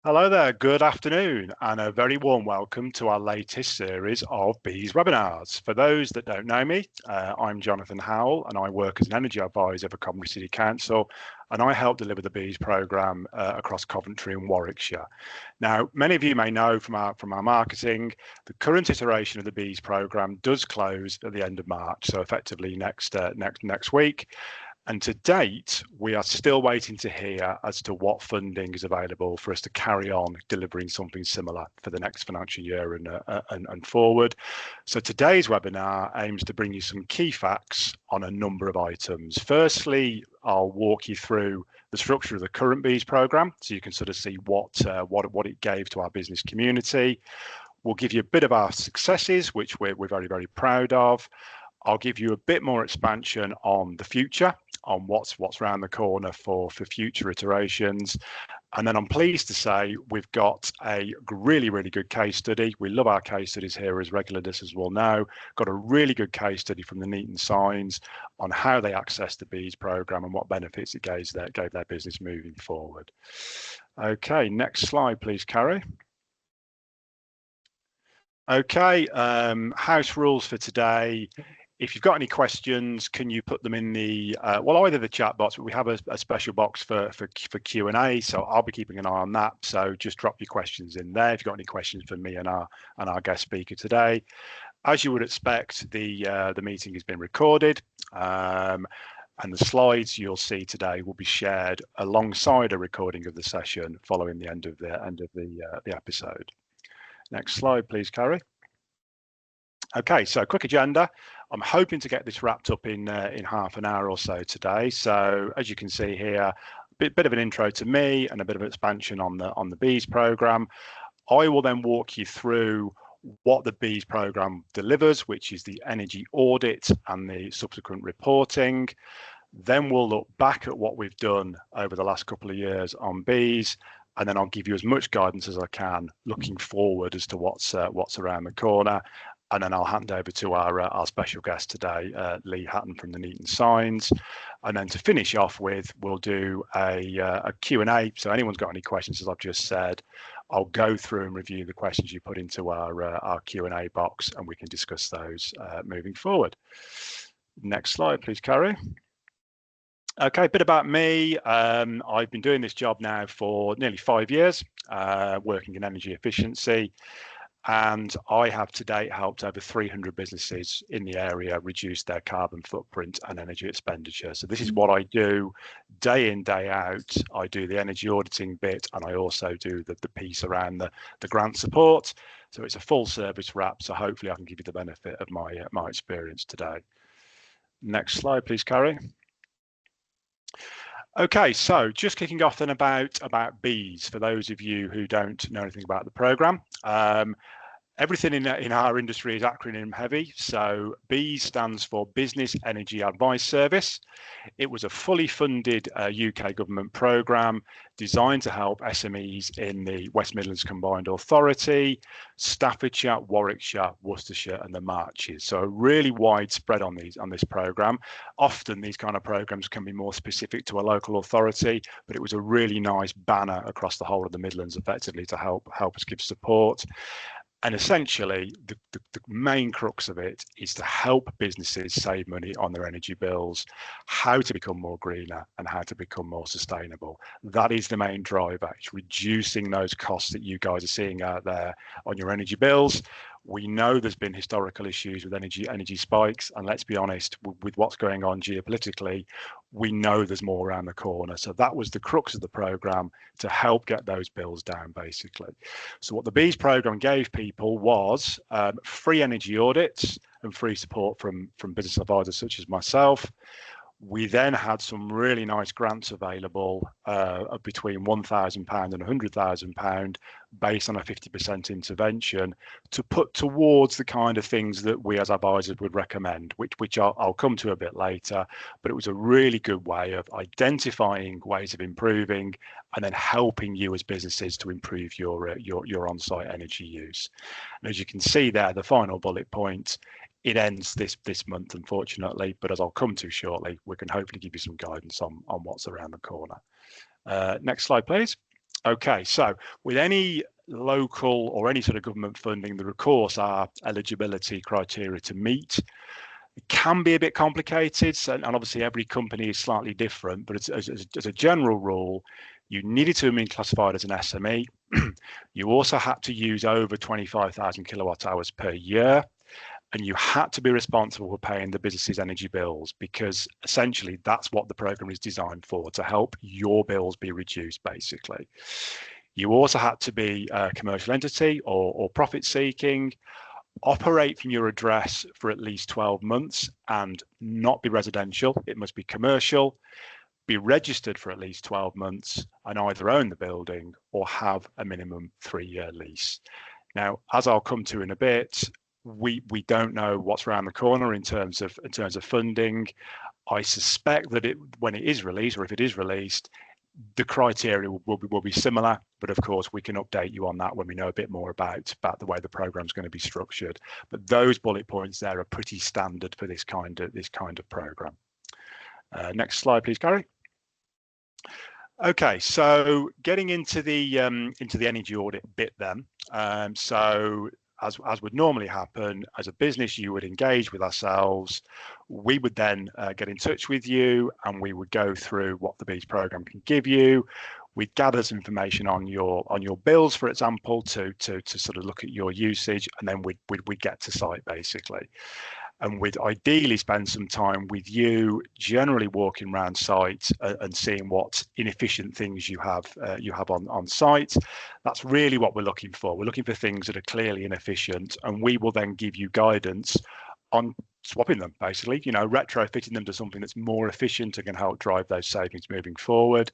Hello there, good afternoon, and a very warm welcome to our latest series of Bees webinars. For those that don't know me, I'm Jonathan Howell, and I work as an energy advisor for Coventry City Council, and I help deliver the Bees programme across Coventry and Warwickshire. Now, many of you may know from our marketing, the current iteration of the Bees programme does close at the end of March, so effectively next week. And to date, we are still waiting to hear as to what funding is available for us to carry on delivering something similar for the next financial year and forward. So today's webinar aims to bring you some key facts on a number of items. Firstly, I'll walk you through the structure of the current Bees programme, so you can sort of see what it gave to our business community. We'll give you a bit of our successes, which we're very, very proud of. I'll give you a bit more expansion on the future, on what's around the corner for future iterations. And then I'm pleased to say we've got a really, really good case study. We love our case studies here, as regular listeners will know. Got a really good case study from the Nuneaton Signs on how they accessed the Bees programme and what benefits it gave their business moving forward. Okay, next slide, please, Carrie. Okay, house rules for today. If you've got any questions, can you put them in the either the chat box, but we have a special box for Q&A, so I'll be keeping an eye on that. So just drop your questions in there if you've got any questions for me and our guest speaker today. As you would expect, the meeting has been recorded, and the slides you'll see today will be shared alongside a recording of the session following the end of the episode. Next slide, please, Carrie. Okay, so quick agenda. I'm hoping to get this wrapped up in half an hour or so today. So as you can see here, a bit of an intro to me and a bit of expansion on the Bees programme. I will then walk you through what the Bees programme delivers, which is the energy audit and the subsequent reporting. Then we'll look back at what we've done over the last couple of years on Bees, and then I'll give you as much guidance as I can looking forward as to what's around the corner. And then I'll hand over to our special guest today, Lee Hatton from the Nuneaton Signs. And then to finish off with, we'll do a Q&A. So anyone's got any questions, as I've just said, I'll go through and review the questions you put into our Q&A box, and we can discuss those moving forward. Next slide, please, Carrie. Okay, a bit about me. I've been doing this job now for nearly 5 years, working in energy efficiency. And I have to date helped over 300 businesses in the area reduce their carbon footprint and energy expenditure. So this is what I do day in, day out. I do the energy auditing bit, and I also do the piece around the grant support. So it's a full service wrap. So hopefully I can give you the benefit of my experience today. Next slide, please, Carrie. Okay, so just kicking off then about Bees, for those of you who don't know anything about the programme. Everything in our industry is acronym heavy. So Bees stands for Business Energy Advice Service. It was a fully funded UK government programme designed to help SMEs in the West Midlands Combined Authority, Staffordshire, Warwickshire, Worcestershire and the Marches. So really widespread on this programme. Often these kind of programmes can be more specific to a local authority, but it was a really nice banner across the whole of the Midlands effectively to help us give support. And essentially, the main crux of it is to help businesses save money on their energy bills, how to become more greener and how to become more sustainable. That is the main driver. It's reducing those costs that you guys are seeing out there on your energy bills. We know there's been historical issues with energy spikes, and let's be honest, with what's going on geopolitically, we know there's more around the corner. So that was the crux of the programme, to help get those bills down, basically. So what the Bees programme gave people was free energy audits and free support from business advisors such as myself. We then had some really nice grants available of between £1,000 and £100,000 based on a 50% intervention to put towards the kind of things that we as advisors would recommend, which I'll come to a bit later. But it was a really good way of identifying ways of improving and then helping you as businesses to improve your on-site energy use. And as you can see there, the final bullet point, it ends this month, unfortunately, but as I'll come to shortly, we can hopefully give you some guidance on what's around the corner. Next slide, please. Okay, so with any local or any sort of government funding, there of course are eligibility criteria to meet. It can be a bit complicated, and obviously every company is slightly different, but as a general rule, you needed to have been classified as an SME. You also had to use over 25,000 kilowatt hours per year, and you had to be responsible for paying the business's energy bills, because essentially that's what the program is designed for, to help your bills be reduced, basically. You also had to be a commercial entity or profit seeking, operate from your address for at least 12 months and not be residential. It must be commercial, be registered for at least 12 months and either own the building or have a minimum 3-year lease. Now, as I'll come to in a bit, we don't know what's around the corner in terms of funding. I suspect that when it is released, or if it is released, the criteria will be similar, but of course we can update you on that when we know a bit more about the way the program is going to be structured. But those bullet points there are pretty standard for this kind of program. Next slide, please, Gary. Okay, so getting into the energy audit bit then. So as would normally happen, as a business, you would engage with ourselves. We would then get in touch with you, and we would go through what the BEAS program can give you. We'd gather some information on your bills, for example, to sort of look at your usage, and then we'd get to site, basically. And we'd ideally spend some time with you, generally walking around site and seeing what inefficient things you have on site. That's really what we're looking for. We're looking for things that are clearly inefficient, and we will then give you guidance on swapping them, basically, retrofitting them to something that's more efficient and can help drive those savings moving forward.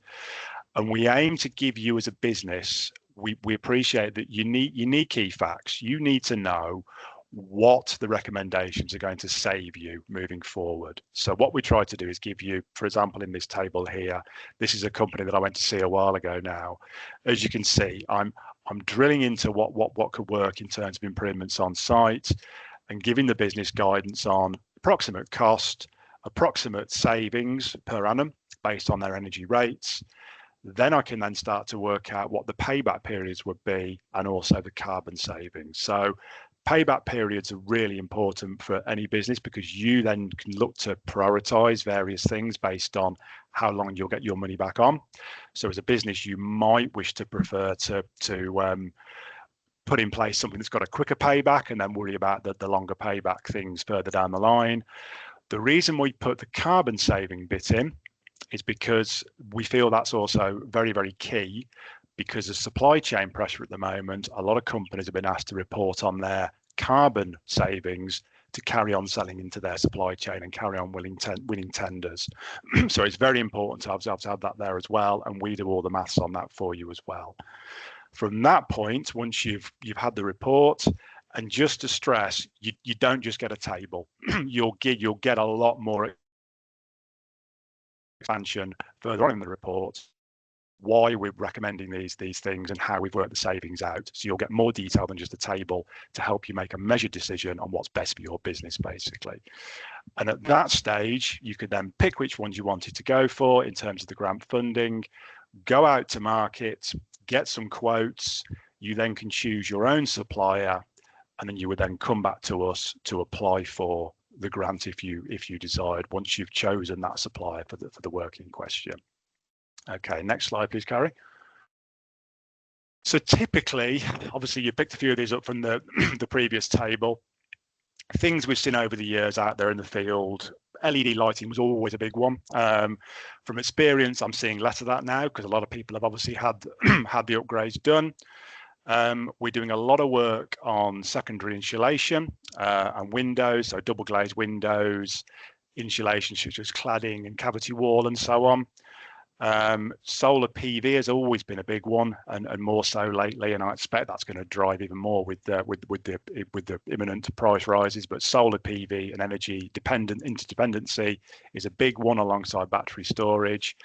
And we aim to give you, as a business, we appreciate that you need key facts. You need to know what the recommendations are going to save you moving forward. So what we try to do is give you, for example, in this table here, this is a company that I went to see a while ago now. As you can see, I'm drilling into what could work in terms of improvements on site and giving the business guidance on approximate cost, approximate savings per annum based on their energy rates. Then I can then start to work out what the payback periods would be and also the carbon savings. So payback periods are really important for any business, because you then can look to prioritize various things based on how long you'll get your money back on. So as a business, you might wish to prefer to put in place something that's got a quicker payback and then worry about the longer payback things further down the line. The reason we put the carbon saving bit in is because we feel that's also very, very key, because of supply chain pressure at the moment. A lot of companies have been asked to report on their carbon savings to carry on selling into their supply chain and carry on winning tenders. So it's very important to have that there as well, and we do all the maths on that for you as well. From that point, once you've had the report, and just to stress, you don't just get a table. You'll get a lot more expansion further on in the report, why we're recommending these things and how we've worked the savings out. So you'll get more detail than just a table to help you make a measured decision on what's best for your business, basically. And at that stage, you could then pick which ones you wanted to go for in terms of the grant funding, go out to market, get some quotes. You then can choose your own supplier, and then you would then come back to us to apply for the grant if you desired, once you've chosen that supplier for the work in question. Okay, next slide, please, Carrie. So typically, obviously, you picked a few of these up from the previous table. Things we've seen over the years out there in the field, LED lighting was always a big one. From experience, I'm seeing less of that now, because a lot of people have obviously had the upgrades done. We're doing a lot of work on secondary insulation and windows, so double glazed windows, insulation such as cladding and cavity wall and so on. Solar PV has always been a big one, and more so lately, and I expect that's going to drive even more with the imminent price rises. But solar PV and energy interdependency is a big one, alongside battery storage.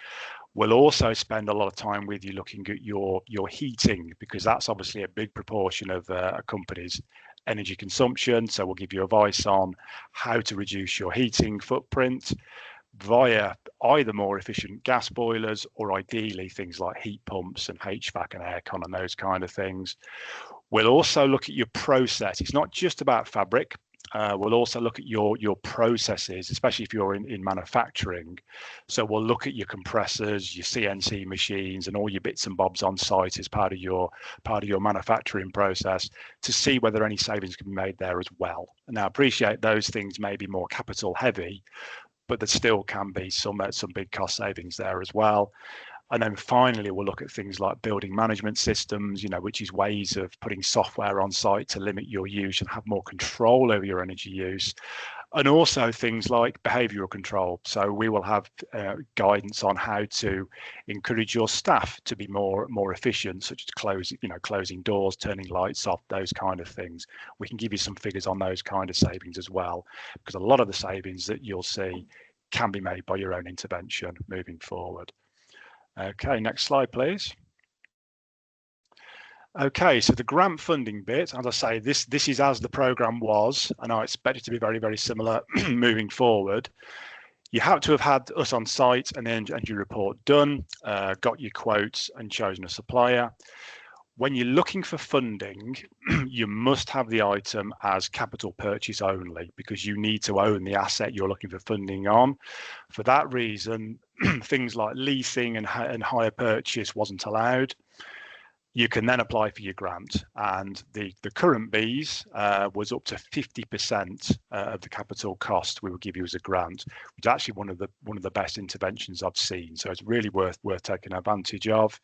We'll also spend a lot of time with you looking at your heating, because that's obviously a big proportion of a company's energy consumption. So we'll give you advice on how to reduce your heating footprint. via either more efficient gas boilers or ideally things like heat pumps and HVAC and aircon and those kind of things. We'll also look at your process. It's not just about fabric. We'll also look at your processes, especially if you're in manufacturing. So we'll look at your compressors, your CNC machines, and all your bits and bobs on site as part of your manufacturing process to see whether any savings can be made there as well. Now, I appreciate those things may be more capital heavy, but there still can be some big cost savings there as well. And then finally, we'll look at things like building management systems, which is ways of putting software on site to limit your use and have more control over your energy use. And also things like behavioural control. So we will have guidance on how to encourage your staff to be more efficient, such as closing doors, turning lights off, those kind of things. We can give you some figures on those kind of savings as well, because a lot of the savings that you'll see can be made by your own intervention moving forward. Okay, next slide, please. Okay, so the grant funding bit, as I say, this is as the programme was, and I expect it to be very, very similar moving forward. You have to have had us on site and the energy report done, got your quotes and chosen a supplier. When you're looking for funding, you must have the item as capital purchase only because you need to own the asset you're looking for funding on. For that reason, things like leasing and hire purchase wasn't allowed. You can then apply for your grant, and the current Bs was up to 50% of the capital cost we will give you as a grant, which is actually one of the best interventions I've seen. So it's really worth taking advantage of.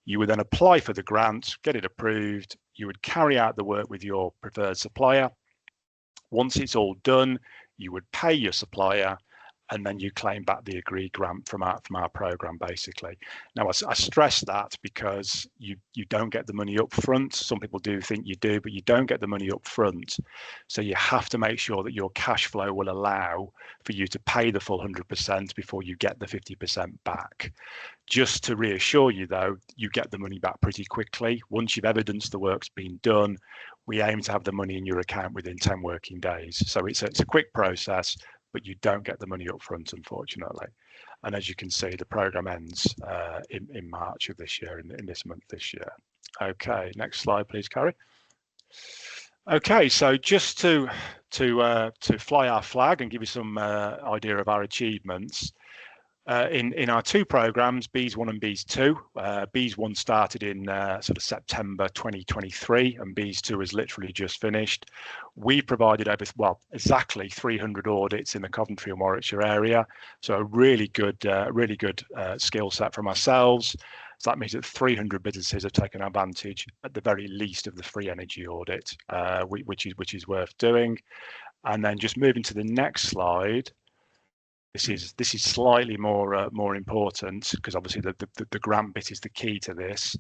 You would then apply for the grant, get it approved. You would carry out the work with your preferred supplier. Once it's all done, you would pay your supplier, and then you claim back the agreed grant from our program, basically. Now, I stress that because you don't get the money up front. Some people do think you do, but you don't get the money up front. So you have to make sure that your cash flow will allow for you to pay the full 100% before you get the 50% back. Just to reassure you, though, you get the money back pretty quickly. Once you've evidenced the work's been done, we aim to have the money in your account within 10 working days. So it's a quick process, but you don't get the money up front, unfortunately. And as you can see, the program ends in March of this year, in this month this year. Okay, next slide, please, Carrie. Okay, so just to fly our flag and give you some idea of our achievements, in our two programs, Bs 1 and Bs 2. Bs 1 started in sort of September 2023, and Bs 2 is literally just finished. We provided exactly 300 audits in the Coventry and Warwickshire area, so a really good skill set from ourselves. So that means that 300 businesses have taken advantage, at the very least, of the free energy audit, which is worth doing. And then just moving to the next slide. This is slightly more important because obviously the grant bit is the key to this.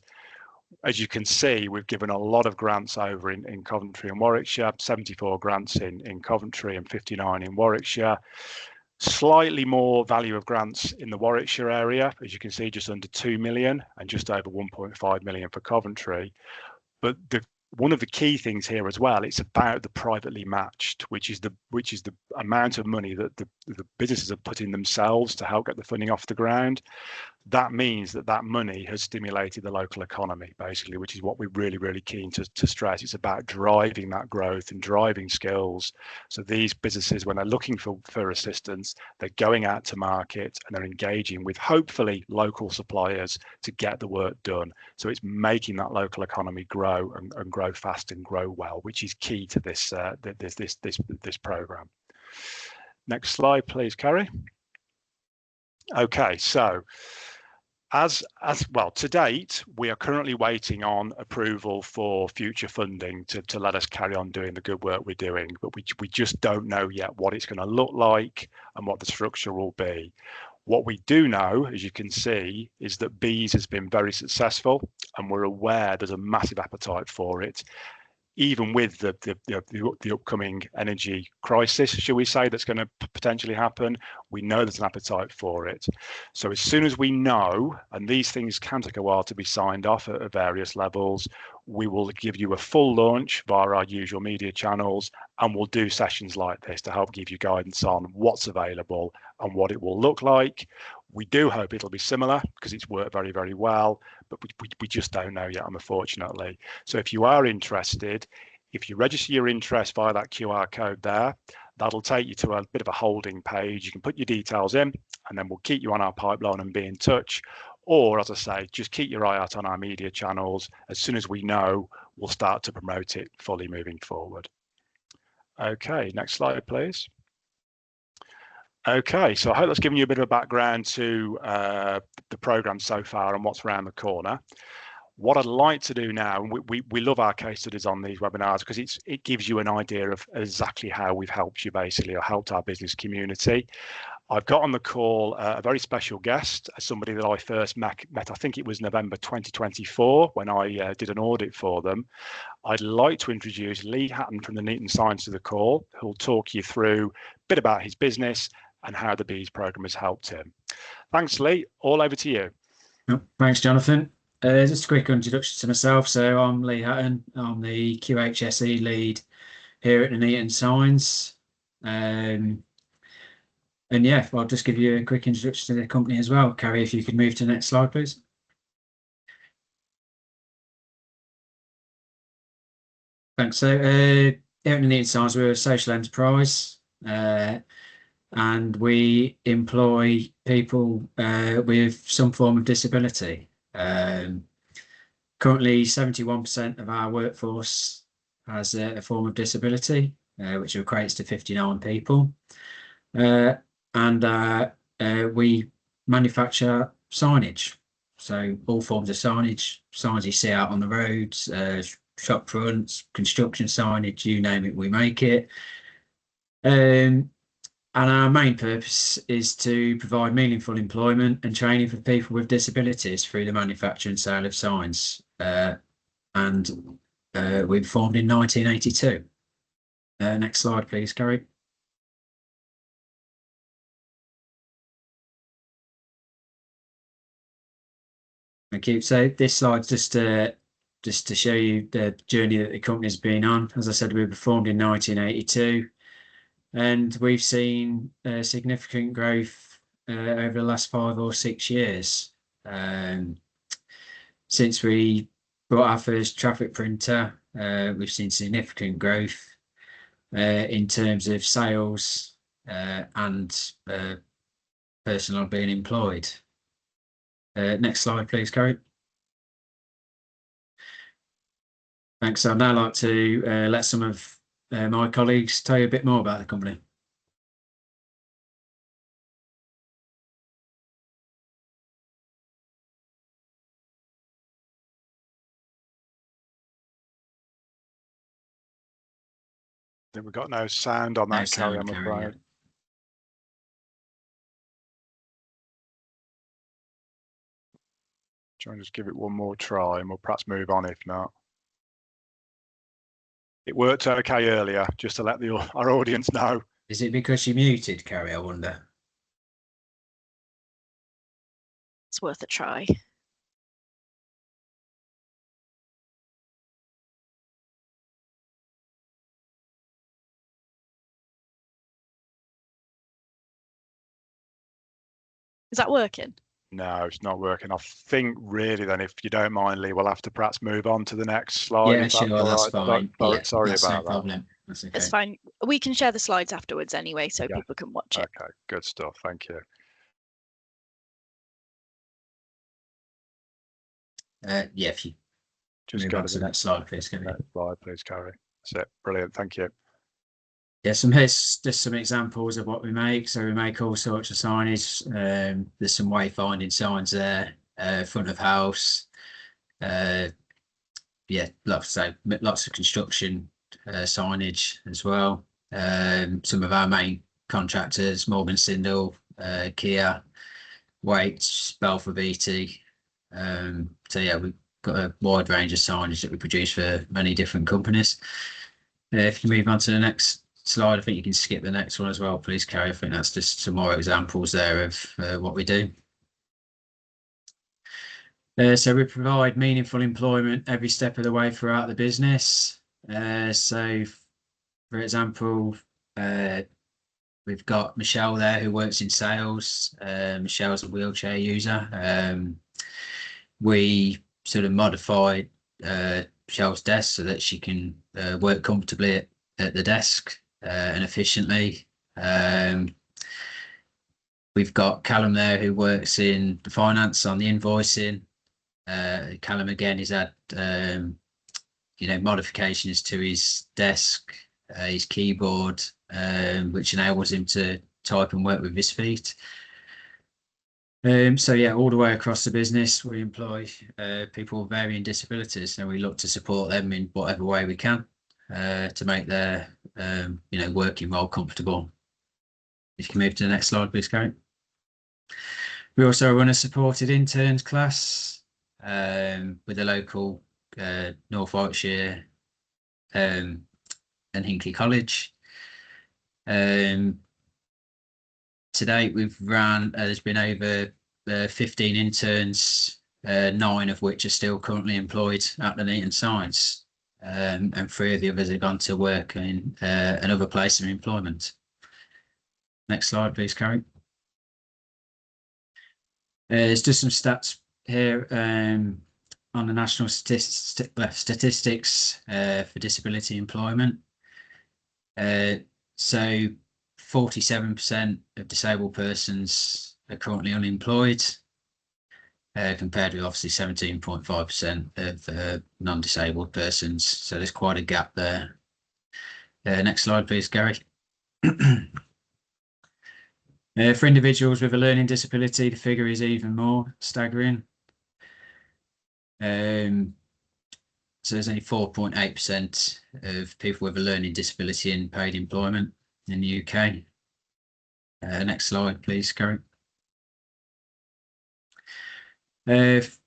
As you can see, we've given a lot of grants over in Coventry and Warwickshire, 74 grants in Coventry and 59 in Warwickshire. Slightly more value of grants in the Warwickshire area, as you can see, just under 2 million and just over 1.5 million for Coventry. But one of the key things here as well, it's about the privately matched, which is the amount of money that the businesses have put in themselves to help get the funding off the ground. That means that money has stimulated the local economy, basically, which is what we're really keen to stress. It's about driving that growth and driving skills. So these businesses, when they're looking for assistance, they're going out to market and they're engaging with hopefully local suppliers to get the work done. So it's making that local economy grow and grow fast and grow well, which is key to this program. Next slide, please, Carrie. Okay, so as well, to date, we are currently waiting on approval for future funding to let us carry on doing the good work we're doing, but we just don't know yet what it's going to look like and what the structure will be. What we do know, as you can see, is that Bs has been very successful, and we're aware there's a massive appetite for it. Even with the upcoming energy crisis, shall we say, that's going to potentially happen, we know there's an appetite for it. So as soon as we know, and these things can take a while to be signed off at various levels, we will give you a full launch via our usual media channels, and we'll do sessions like this to help give you guidance on what's available on what it will look like. We do hope it'll be similar because it's worked very, very well, but we just don't know yet, unfortunately. So if you are interested, if you register your interest via that QR code there, that'll take you to a bit of a holding page. You can put your details in, and then we'll keep you on our pipeline and be in touch. Or, as I say, just keep your eye out on our media channels. As soon as we know, we'll start to promote it fully moving forward. Okay, next slide, please. Okay, so I hope that's given you a bit of a background to the program so far and what's around the corner. What I'd like to do now, and we love our case studies on these webinars because it gives you an idea of exactly how we've helped you basically, or helped our business community. I've got on the call a very special guest, somebody that I first met, I think it was November 2024 when I did an audit for them. I'd like to introduce Lee Hatton from the Nuneaton Signs to the call, who'll talk you through a bit about his business and how the Bees program has helped him. Thanks, Lee. All over to you. Thanks, Jonathan. Just a quick introduction to myself. So I'm Lee Hatton. I'm the QHSE lead here at Nuneaton Signs. And yeah, I'll just give you a quick introduction to the company as well. Carrie, if you could move to the next slide, please. Thanks. So here at Nuneaton Signs, we're a social enterprise. And we employ people with some form of disability. Currently, 71% of our workforce has a form of disability, which equates to 59 people. And we manufacture signage. So all forms of signage, signs you see out on the roads, shop fronts, construction signage, you name it, we make it. And our main purpose is to provide meaningful employment and training for people with disabilities through the manufacture and sale of signs. And we were formed in 1982. Next slide, please, Carrie. Thank you. So this slide's just to show you the journey that the company's been on. As I said, we were formed in 1982. And we've seen significant growth over the last 5 or 6 years. Since we bought our first traffic printer, we've seen significant growth in terms of sales and personnel being employed. Next slide, please, Carrie. Thanks. I'd now like to let some of my colleagues tell you a bit more about the company. We've got no sound on that, Carrie, I'm afraid. Yeah. Try and just give it one more try and we'll perhaps move on if not. It worked okay earlier, just to let our audience know. Is it because you're muted, Carrie, I wonder? It's worth a try. Is that working? No, it's not working. I think really then, if you don't mind, Lee, we'll have to perhaps move on to the next slide. Yeah, sure, that's fine. Sorry about that. That's okay. It's fine. We can share the slides afterwards anyway, so people can watch it. Okay, good stuff. Thank you. Yeah, if you just move on to the next slide, please. Next slide, please, Carrie. That's it. Brilliant. Thank you. Yeah, here's just some examples of what we make. So we make all sorts of signage. There's some wayfinding signs there, front of house. Yeah, lots of construction signage as well. Some of our main contractors: Morgan Sindall, Kia, Waits, Balfour Beatty. So yeah, we've got a wide range of signage that we produce for many different companies. If you move on to the next slide, I think you can skip the next one as well, please, Carrie. I think that's just some more examples there of what we do. So we provide meaningful employment every step of the way throughout the business. So, for example, We've got Michelle there who works in sales. Michelle's a wheelchair user. We sort of modified Michelle's desk so that she can work comfortably at the desk and efficiently. We've got Callum there who works in the finance on the invoicing. Callum again has had modifications to his desk, his keyboard, which enables him to type and work with his feet. So yeah, all the way across the business, we employ people with varying disabilities, and we look to support them in whatever way we can to make their working role comfortable. If you can move to the next slide, please, Karen. We also run a supported interns class with a local North Warwickshire and Hinckley College. To date, we've ran, there's been over 15 interns, 9 of which are still currently employed at the Nuneaton Signs, and 3 of the others have gone to work in another place of employment. Next slide, please, Carrie. There's just some stats here on the national statistics for disability employment. So 47% of disabled persons are currently unemployed, compared with obviously 17.5% of non-disabled persons. So there's quite a gap there. Next slide, please, Gary. For individuals with a learning disability, the figure is even more staggering. So there's only 4.8% of people with a learning disability in paid employment in the UK. Next slide, please, Karen. This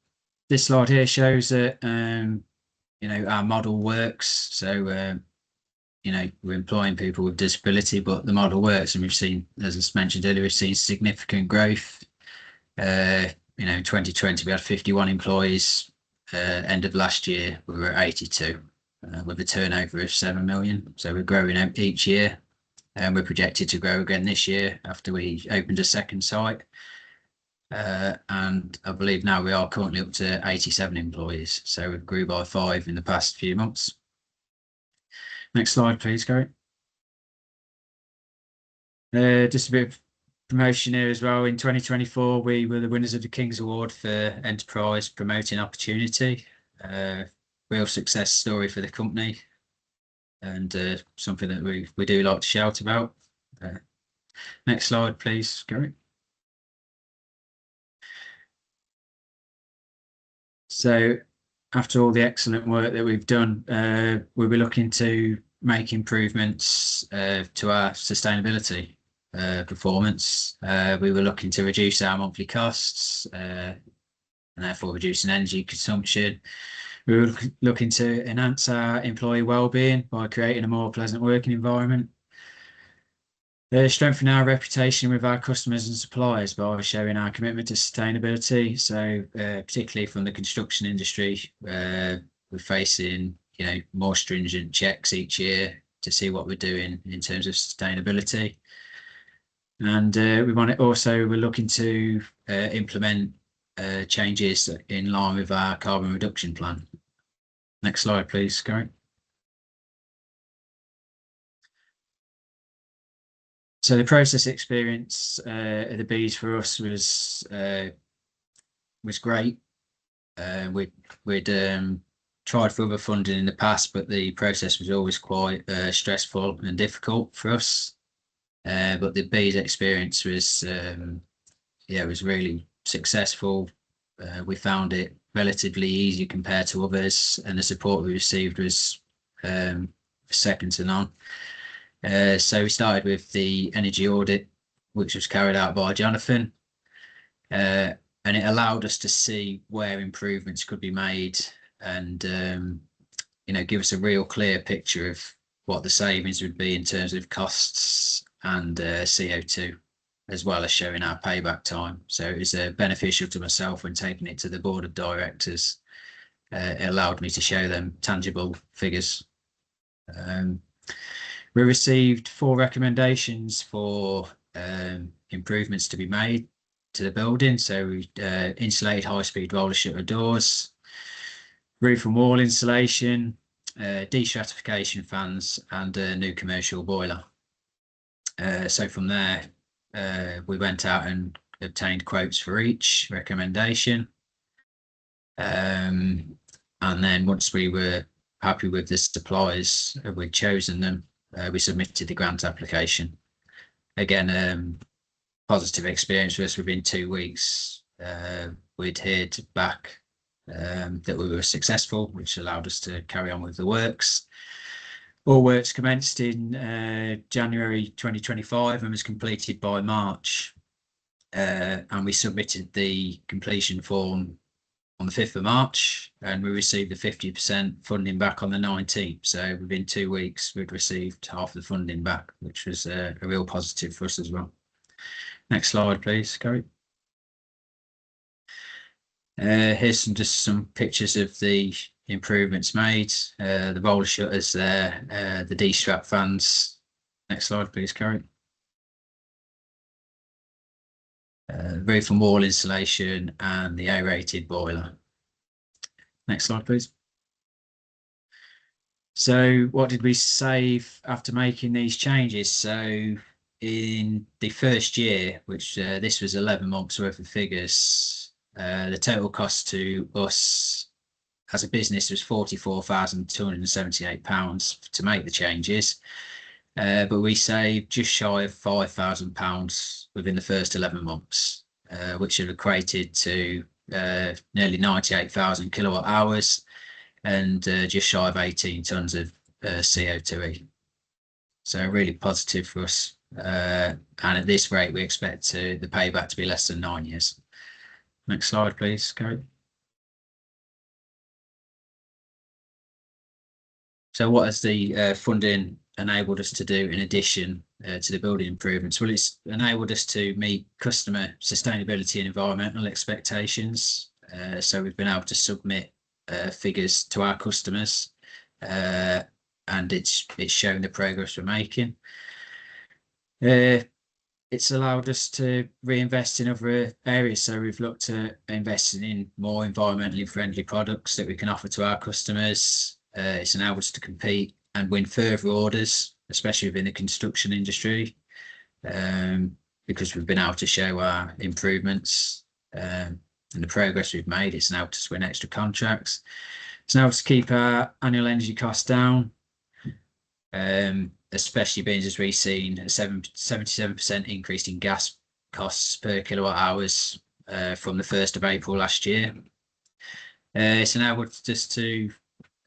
slide here shows that our model works. So we're employing people with disability, but the model works, and we've seen, as I mentioned earlier, we've seen significant growth. In 2020 we had 51 employees. End of last year we were at 82 with a turnover of 7 million. So we're growing out each year, and we're projected to grow again this year after we opened a second site. And I believe now we are currently up to 87 employees. So we've grew by 5 in the past few months. Next slide, please, Gary. Just a bit of promotion here as well. In 2024, we were the winners of the King's Award for Enterprise Promoting Opportunity. Real success story for the company, and something that we do like to shout about. Next slide, please, Gary. So after all the excellent work that we've done, we'll be looking to make improvements to our sustainability performance. We were looking to reduce our monthly costs and therefore reducing energy consumption. We were looking to enhance our employee wellbeing by creating a more pleasant working environment. Strengthen our reputation with our customers and suppliers by showing our commitment to sustainability. So particularly from the construction industry, we're facing more stringent checks each year to see what we're doing in terms of sustainability. And we're looking to implement changes in line with our carbon reduction plan. Next slide, please, Gary. So the process experience at the Bees for us was great. We'd tried for other funding in the past, but the process was always quite stressful and difficult for us. But the Bees experience was really successful. We found it relatively easy compared to others, and the support we received was second to none. So we started with the energy audit, which was carried out by Jonathan, and it allowed us to see where improvements could be made, and give us a real clear picture of what the savings would be in terms of costs and CO2, as well as showing our payback time. So it was beneficial to myself when taking it to the board of directors. It allowed me to show them tangible figures. We received 4 recommendations for improvements to be made to the building. So we insulated high-speed roller shutter doors, roof and wall insulation, destratification fans, and a new commercial boiler. So from there, we went out and obtained quotes for each recommendation. And then once we were happy with the suppliers, we'd chosen them, we submitted the grant application. Again, positive experience for us. Within 2 weeks, we'd heard back that we were successful, which allowed us to carry on with the works. All works commenced in January 2025 and was completed by March. And we submitted the completion form on the 5th of March, and we received the 50% funding back on the 19th. So within 2 weeks, we'd received half the funding back, which was a real positive for us as well. Next slide, please, Gary. Here's just some pictures of the improvements made. The roller shutters there, the D-strap fans. Next slide, please, Gary. Roof and wall insulation and the aerated boiler. Next slide, please. So what did we save after making these changes? So in the first year, which this was 11 months worth of figures, the total cost to us as a business was £44,278 to make the changes. But we saved just shy of £5,000 within the first 11 months, which had equated to nearly 98,000 kilowatt hours and just shy of 18 tonnes of CO2e. So really positive for us. And at this rate, we expect the payback to be less than 9 years. Next slide, please, Gary. So what has the funding enabled us to do in addition to the building improvements? Well, it's enabled us to meet customer sustainability and environmental expectations. So we've been able to submit figures to our customers, and it's shown the progress we're making. It's allowed us to reinvest in other areas. So we've looked at investing in more environmentally friendly products that we can offer to our customers. It's enabled us to compete and win further orders, especially within the construction industry, because we've been able to show our improvements and the progress we've made. It's enabled us to win extra contracts. It's enabled us to keep our annual energy costs down, especially being as we've seen a 77% increase in gas costs per kilowatt hours from the 1st of April last year. It's enabled us to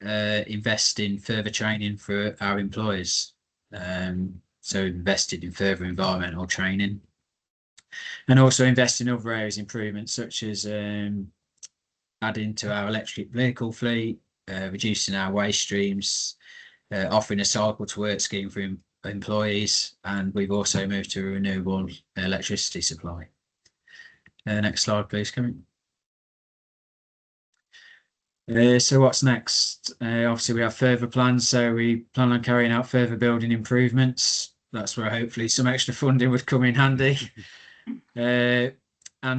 invest in further training for our employees. So invested in further environmental training, and also invest in other areas improvements, such as adding to our electric vehicle fleet, reducing our waste streams, offering a cycle to work scheme for employees, and we've also moved to a renewable electricity supply. Next slide, please, Kevin. So what's next? Obviously we have further plans, so we plan on carrying out further building improvements. That's where hopefully some extra funding would come in handy. And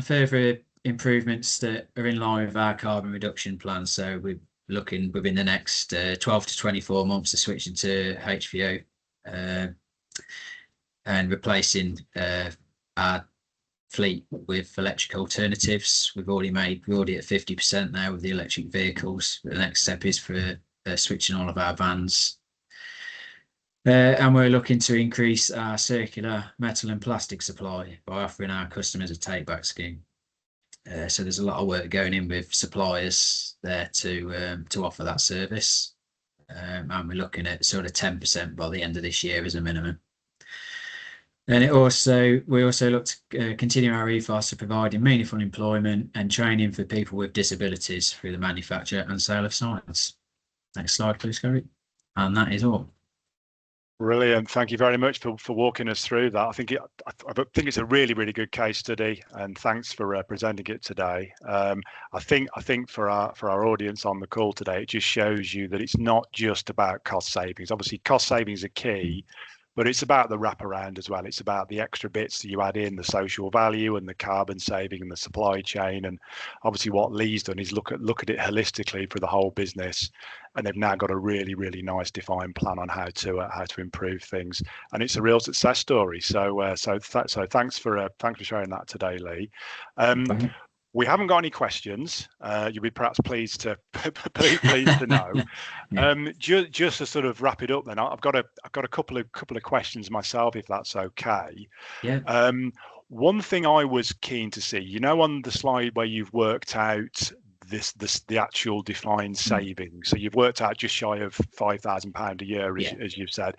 further improvements that are in line with our carbon reduction plan. So we're looking within the next 12 to 24 months to switch into HVO and replacing our fleet with electric alternatives. We're already at 50% now with the electric vehicles. The next step is for switching all of our vans. And we're looking to increase our circular metal and plastic supply by offering our customers a take-back scheme. So there's a lot of work going in with suppliers there to offer that service. And we're looking at sort of 10% by the end of this year as a minimum. And we also look to continue our ethos of providing meaningful employment and training for people with disabilities through the manufacture and sale of signs. Next slide, please, Gary. And that is all. Brilliant. Thank you very much for walking us through that. I think it's a really, really good case study, and thanks for presenting it today. I think for our audience on the call today, it just shows you that it's not just about cost savings. Obviously, cost savings are key, but it's about the wraparound as well. It's about the extra bits that you add in, the social value and the carbon saving and the supply chain. And obviously what Lee's done is look at it holistically for the whole business. And they've now got a really, really nice defined plan on how to improve things. And it's a real success story. So thanks for sharing that today, Lee. We haven't got any questions. You'll be perhaps pleased to know. Yeah. Just to sort of wrap it up, then I've got a couple of questions myself, if that's okay. Yeah. One thing I was keen to see, on the slide where you've worked out the actual defined savings. So you've worked out just shy of £5,000 a year, as you've said.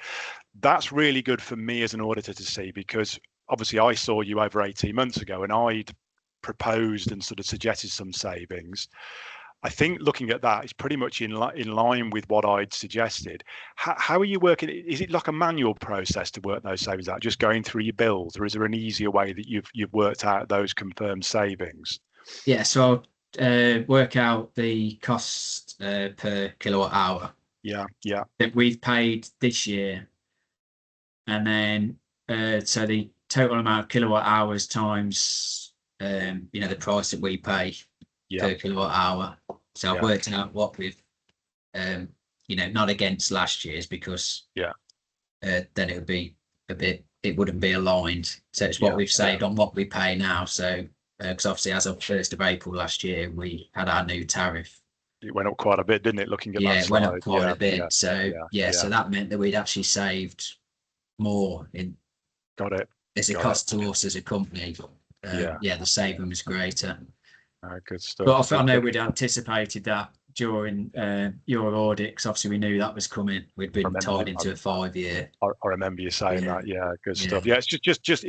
That's really good for me as an auditor to see, because obviously I saw you over 18 months ago and I'd proposed and sort of suggested some savings. I think looking at that is pretty much in line with what I'd suggested. How are you working? Is it like a manual process to work those savings out, just going through your bills, or is there an easier way that you've worked out those confirmed savings? Yeah, so I'll work out the cost per kilowatt hour. Yeah. That we've paid this year, and then so the total amount of kilowatt hours times the price that we pay per kilowatt hour. So I've worked out what we've not against last year's, because then it would be it wouldn't be aligned. So it's what we've saved on what we pay now. So because obviously as of 1st of April last year, we had our new tariff. It went up quite a bit, didn't it? Looking at that slide. It went up quite a bit. So so that meant that we'd actually saved more in. Got it. As a cost to us as a company. The saving was greater. Good stuff. But I know we'd anticipated that during your audit, because obviously we knew that was coming. We'd been tied into a 5-year. I remember you saying that. Yeah, good stuff. Yeah, it's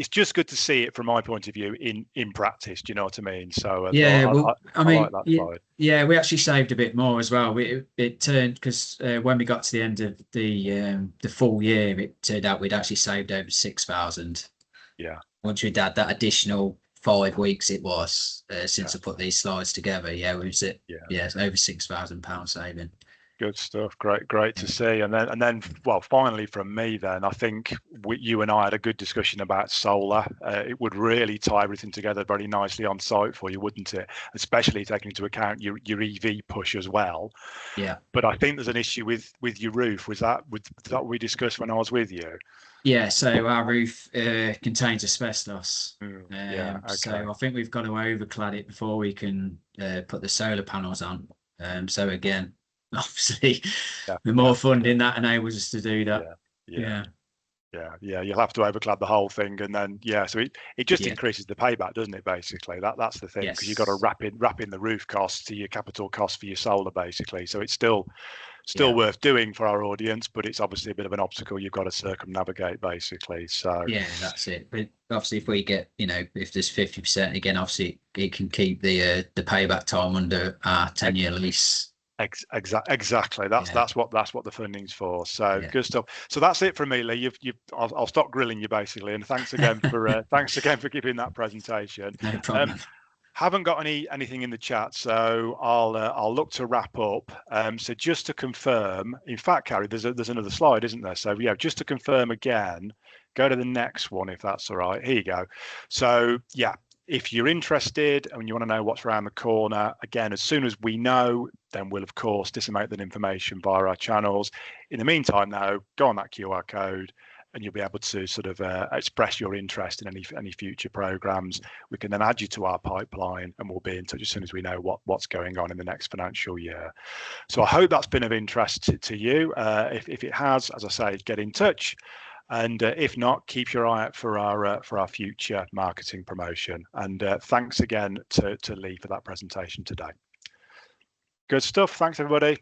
just good to see it from my point of view in practice. Do you know what I mean? So I mean, like that slide. Yeah, we actually saved a bit more as well. It turned, because when we got to the end of the full year, it turned out we'd actually saved over 6,000. Yeah. Once we'd had that additional 5 weeks, it was since I put these slides together. Yeah, we was it's over £6,000 saving. Good stuff. Great to see. And then, well, finally from me, then I think you and I had a good discussion about solar. It would really tie everything together very nicely on site for you, wouldn't it? Especially taking into account your EV push as well. Yeah. But I think there's an issue with your roof. Was that what we discussed when I was with you? Yeah, so our roof contains asbestos. Okay. So I think we've got to overclad it before we can put the solar panels on. So again, obviously, the more funding that enables us to do that. Yeah. You'll have to overclad the whole thing, and then so it just increases the payback, doesn't it? Basically, that's the thing, because you've got to wrap in the roof costs to your capital cost for your solar, basically. So it's still worth doing for our audience, but it's obviously a bit of an obstacle you've got to circumnavigate, basically. So that's it. But obviously, if we get if there's 50%, again, obviously it can keep the payback time under our 10-year lease. Exactly. That's what the funding's for. So good stuff. So that's it from me, Lee. I'll stop grilling you, basically, and thanks again for giving that presentation. No problem. Haven't got anything in the chat, so I'll look to wrap up. So just to confirm, in fact, Carrie, there's another slide, isn't there? So just to confirm again, go to the next one if that's all right. Here you go. So if you're interested and you want to know what's around the corner, again, as soon as we know, then we'll of course disseminate that information via our channels. In the meantime, though, go on that QR code and you'll be able to sort of express your interest in any future programs. We can then add you to our pipeline, and we'll be in touch as soon as we know what's going on in the next financial year. So I hope that's been of interest to you. If it has, as I say, get in touch. And if not, keep your eye out for our future marketing promotion. And thanks again to Lee for that presentation today. Good stuff. Thanks, everybody.